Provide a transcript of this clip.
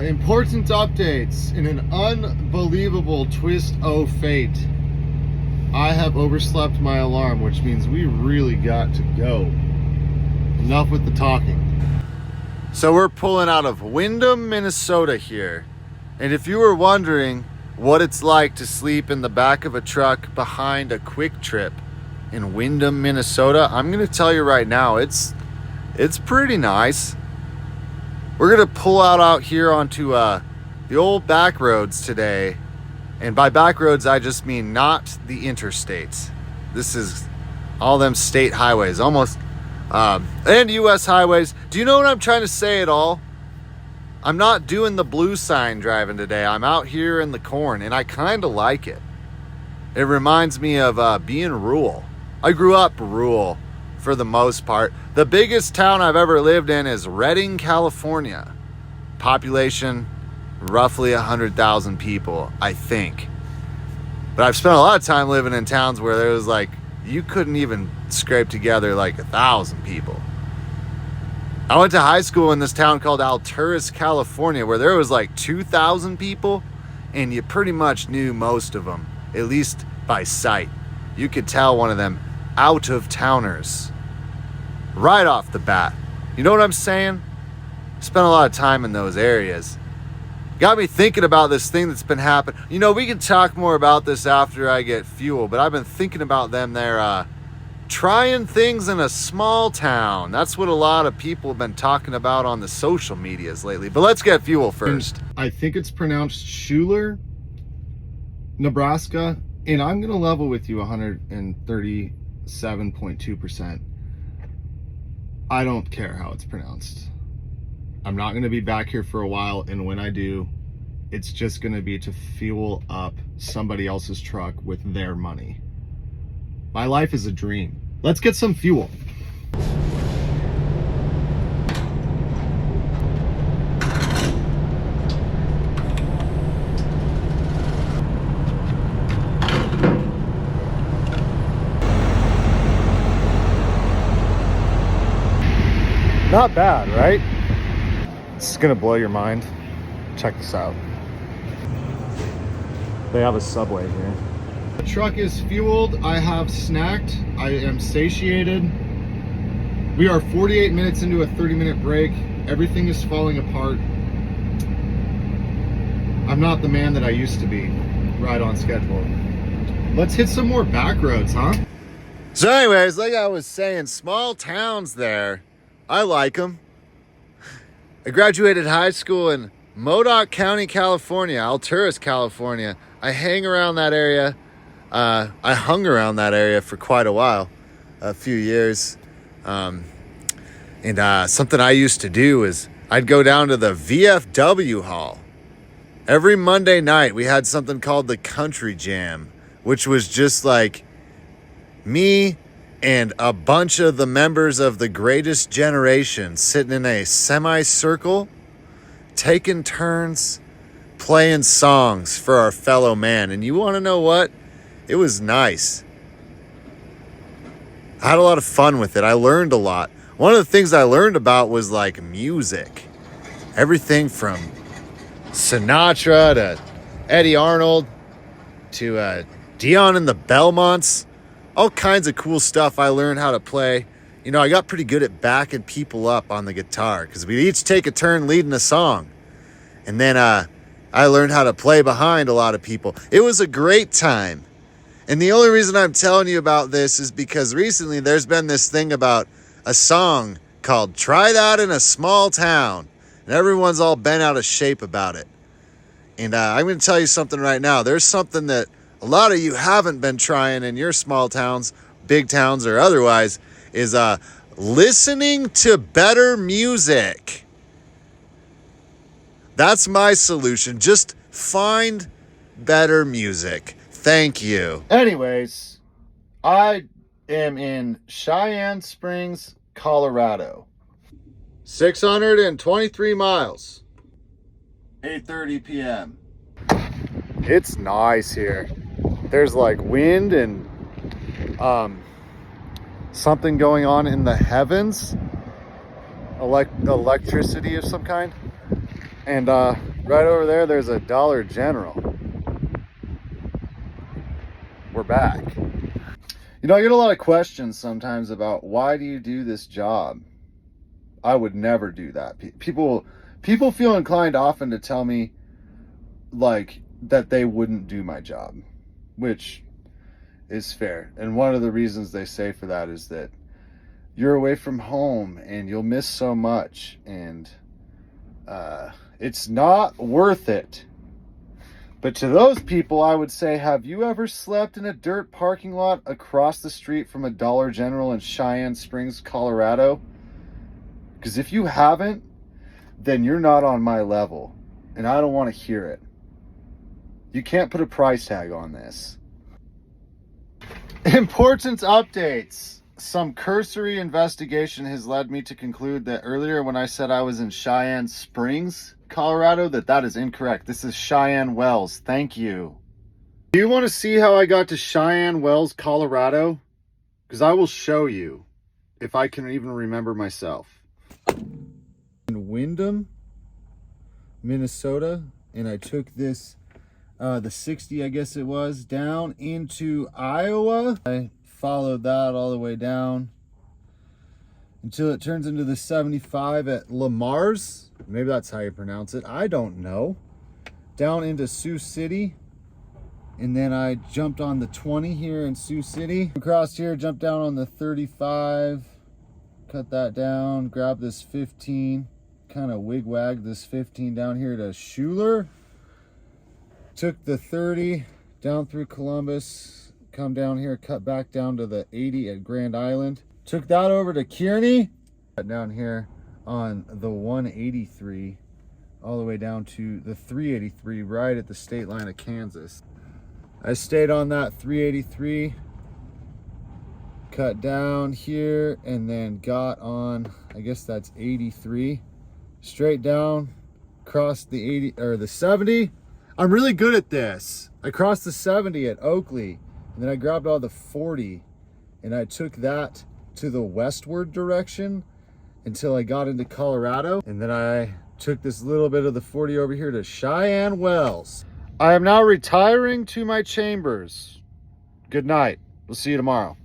Important updates. In an unbelievable twist of fate, I have overslept my alarm, which means we really got to go. Enough with the talking. So we're pulling out of Windham, Minnesota here. And if you were wondering what it's like to sleep in the back of a truck behind a Quick Trip in Windham, Minnesota, I'm going to tell you right now, it's pretty nice. We're going to pull out here onto the old back roads today. And by back roads, I just mean not the interstates. This is all them state highways, almost, and U.S. highways. Do you know what I'm trying to say at all? I'm not doing the blue sign driving today. I'm out here in the corn, and I kind of like it. It reminds me of being rural. I grew up rural for the most part. The biggest town I've ever lived in is Redding, California. Population, roughly 100,000 people, I think. But I've spent a lot of time living in towns where there was like, you couldn't even scrape together like 1,000 people. I went to high school in this town called Alturas, California, where there was like 2,000 people, and you pretty much knew most of them, at least by sight. You could tell one of them out-of-towners right off the bat. You know what I'm saying? Spent a lot of time in those areas. Got me thinking about this thing that's been happening. You know, we can talk more about this after I get fuel, but I've been thinking about them. They're trying things in a small town. That's what a lot of people have been talking about on the social medias lately. But let's get fuel first. I think it's pronounced Schuler, Nebraska, and I'm going to level with you 137.2%. I don't care how it's pronounced. I'm not going to be back here for a while, and when I do, it's just going to be to fuel up somebody else's truck with their money. My life is a dream. Let's get some fuel. Not bad, right? This is gonna blow your mind. Check this out. They have a Subway here. The truck is fueled. I have snacked. I am satiated. We are 48 minutes into a 30-minute break. Everything is falling apart. I'm not the man that I used to be. Right on schedule. Let's hit some more back roads, huh? So anyways, like I was saying, small towns there, I like them. I graduated high school in Modoc County, California, Alturas, California. I hang around that area. I hung around that area for quite a while, a few years. And something I used to do is I'd go down to the VFW hall. Every Monday night, we had something called the Country Jam, which was just like me and a bunch of the members of the Greatest Generation sitting in a semicircle, taking turns, playing songs for our fellow man. And you want to know what? It was nice. I had a lot of fun with it. I learned a lot. One of the things I learned about was like music. Everything from Sinatra to Eddie Arnold to Dion and the Belmonts. All kinds of cool stuff I learned how to play. You know, I got pretty good at backing people up on the guitar because we'd each take a turn leading a song. And then I learned how to play behind a lot of people. It was a great time. And the only reason I'm telling you about this is because recently there's been this thing about a song called Try That in a Small Town. And everyone's all bent out of shape about it. And I'm going to tell you something right now. There's something that a lot of you haven't been trying in your small towns, big towns or otherwise, is listening to better music. That's my solution. Just find better music. Thank you. Anyways, I am in Cheyenne Springs, Colorado. 623 miles. 8:30 p.m. It's nice here. There's like wind and something going on in the heavens. Electricity of some kind. And right over there, there's a Dollar General. We're back. You know, I get a lot of questions sometimes about why do you do this job? I would never do that. People feel inclined often to tell me like that they wouldn't do my job, which is fair. And one of the reasons they say for that is that you're away from home and you'll miss so much, and it's not worth it. But to those people, I would say, have you ever slept in a dirt parking lot across the street from a Dollar General in Cheyenne Springs, Colorado? Because if you haven't, then you're not on my level, and I don't want to hear it. You can't put a price tag on this. Important updates. Some cursory investigation has led me to conclude that earlier when I said I was in Cheyenne Springs, Colorado, that is incorrect. This is Cheyenne Wells. Thank you. Do you want to see how I got to Cheyenne Wells, Colorado? Because I will show you if I can even remember myself. In Windham, Minnesota, and I took this the 60, I guess it was, down into Iowa. I followed that all the way down until it turns into the 75 at Lamar's. Maybe that's how you pronounce it. I don't know. Down into Sioux City. And then I jumped on the 20 here in Sioux City. Across here, jumped down on the 35. Cut that down. Grab this 15. Kind of wig-wagged this 15 down here to Schuler. Took the 30 down through Columbus, come down here, cut back down to the 80 at Grand Island. Took that over to Kearney, cut down here on the 183, all the way down to the 383, right at the state line of Kansas. I stayed on that 383, cut down here, and then got on, I guess that's 83, straight down, crossed the 80, or the 70. I'm really good at this. I crossed the 70 at Oakley, and then I grabbed all the 40, and I took that to the westward direction until I got into Colorado, and then I took this little bit of the 40 over here to Cheyenne Wells. I am now retiring to my chambers. Good night. We'll see you tomorrow.